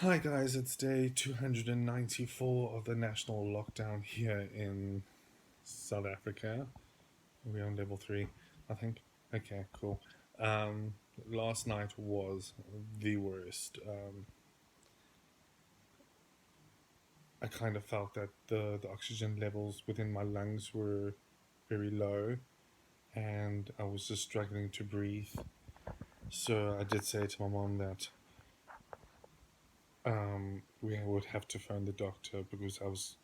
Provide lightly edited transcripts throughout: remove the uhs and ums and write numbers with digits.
Hi guys, it's day 294 of the national lockdown here in South Africa. We're on level 3, I think. Okay, cool. Um, Last night was the worst. I kind of felt that the oxygen levels within my lungs were very low and I was just struggling to breathe. So I did say to my mom that we would have to phone the doctor because I was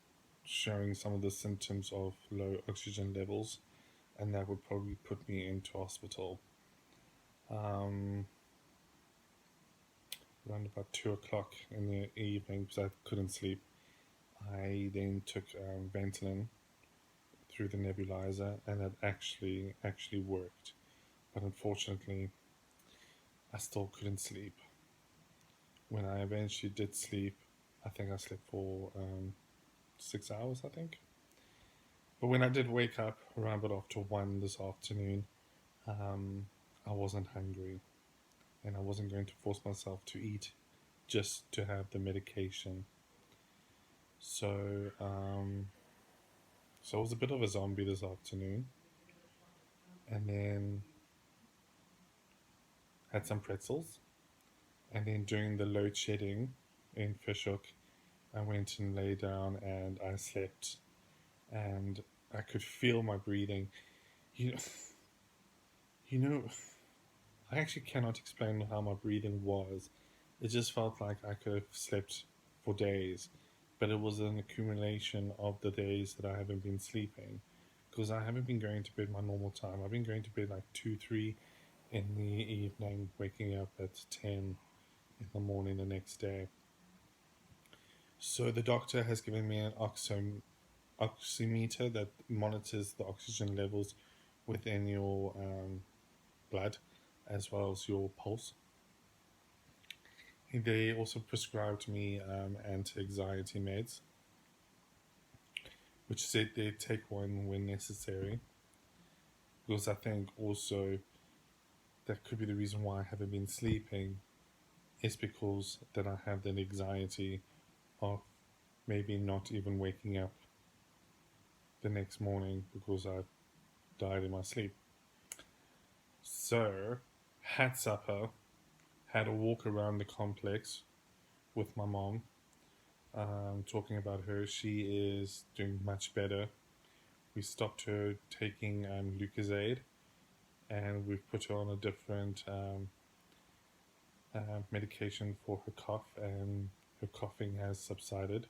showing some of the symptoms of low oxygen levels, and that would probably put me into hospital. Um, Around about 2 o'clock in the evening, because I couldn't sleep, I then took Ventolin through the nebulizer, and it actually worked. But unfortunately, I still couldn't sleep. When I eventually did sleep, I think I slept for 6 hours. I think. But when I did wake up around about after 1 this afternoon, um, I wasn't hungry and I wasn't going to force myself to eat just to have the medication. So, so I was a bit of a zombie this afternoon, and then had some pretzels, and then during the load shedding in Fishhook, I went and lay down and I slept, and I could feel my breathing. You know, you know, I actually cannot explain how my breathing was. It just felt like I could have slept for days, but it was an accumulation of the days that I haven't been sleeping because I haven't been going to bed my normal time. I've been going to bed like 2, 3 in the evening, waking up at 10 in the morning the next day. So the doctor has given me an oximeter that monitors the oxygen levels within your blood as well as your pulse. They also prescribed me anti-anxiety meds, which said they take one when necessary. Because I think also that could be the reason why I haven't been sleeping is because that I have that anxiety of maybe not even waking up the next morning because I've died in my sleep. So, had supper, had a walk around the complex with my mom, talking about her. She is doing much better. We stopped her taking Lucozade, and we've put her on a different medication for her cough, and her coughing has subsided.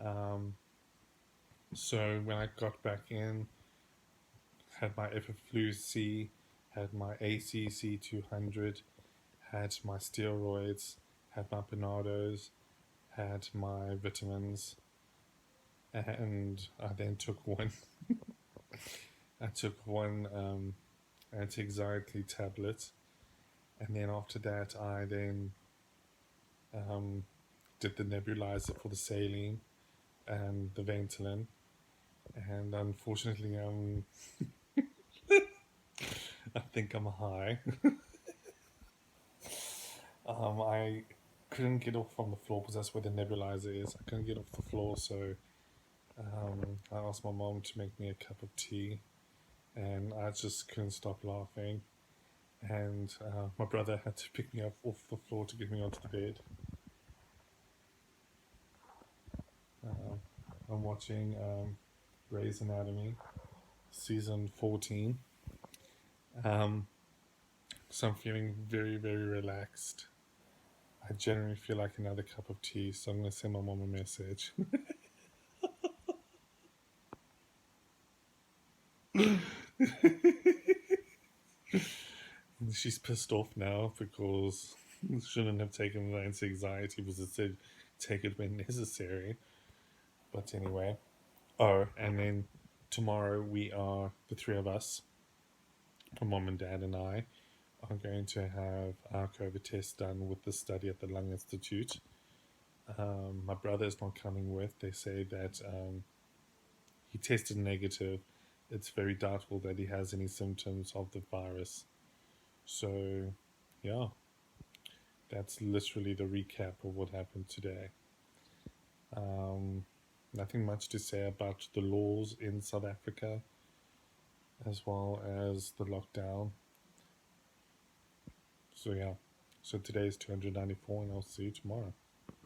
Um, so when I got back in, had my Epiflu C, had my ACC 200, had my steroids, had my Bernardos, had my vitamins, and I then took one. I took one anti-anxiety tablet, and then after that, I then um, did the nebulizer for the saline and the Ventolin, and unfortunately, I think I'm high. I couldn't get off from the floor because that's where the nebulizer is. I couldn't get off the floor, so I asked my mom to make me a cup of tea, and I just couldn't stop laughing. And my brother had to pick me up off the floor to get me onto the bed. Uh, I'm watching Grey's Anatomy, season 14. Um, so I'm feeling very, very relaxed. I generally feel like another cup of tea, so I'm going to send my mom a message. She's pissed off now because shouldn't have taken the anti-anxiety because it said take it when necessary. But anyway. Oh, and then tomorrow we are, the three of us, my mom and dad and I, are going to have our COVID test done with the study at the Lung Institute. My brother is not coming with. They say that he tested negative. It's very doubtful that he has any symptoms of the virus. So, yeah, that's literally the recap of what happened today. Nothing much to say about the laws in South Africa as well as the lockdown. So yeah, so today is 294 and I'll see you tomorrow.